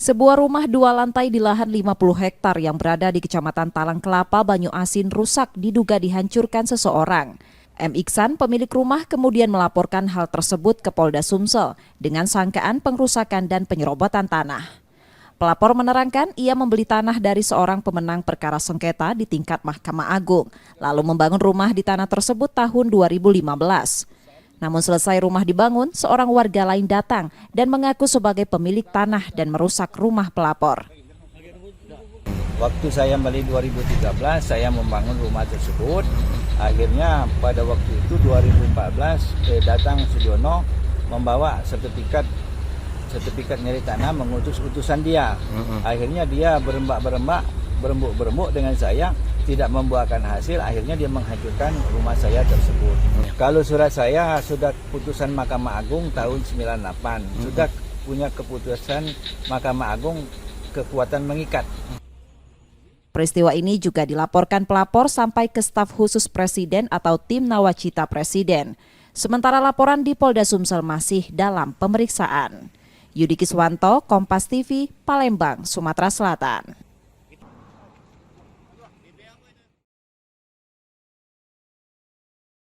Sebuah rumah 2 lantai di lahan 50 hektar yang berada di Kecamatan Talang Kelapa, Banyu Asin rusak diduga dihancurkan seseorang. M. Iksan, pemilik rumah, kemudian melaporkan hal tersebut ke Polda Sumsel dengan sangkaan pengrusakan dan penyerobotan tanah. Pelapor menerangkan ia membeli tanah dari seorang pemenang perkara sengketa di tingkat Mahkamah Agung, lalu membangun rumah di tanah tersebut tahun 2015. Namun selesai rumah dibangun, seorang warga lain datang dan mengaku sebagai pemilik tanah dan merusak rumah pelapor. Waktu saya beli 2013, saya membangun rumah tersebut. Akhirnya pada waktu itu 2014 datang Sudiono membawa sertifikat nyeri tanah, mengutus utusan dia. Akhirnya dia berembuk dengan saya, tidak membuahkan hasil. Akhirnya dia menghancurkan rumah saya tersebut. Kalau surat saya sudah putusan Mahkamah Agung tahun 98, sudah punya keputusan Mahkamah Agung kekuatan mengikat. Peristiwa ini juga dilaporkan pelapor sampai ke staf khusus Presiden atau tim Nawacita Presiden. Sementara laporan di Polda Sumsel masih dalam pemeriksaan. Yudi Kiswanto, Kompas TV, Palembang, Sumatera Selatan.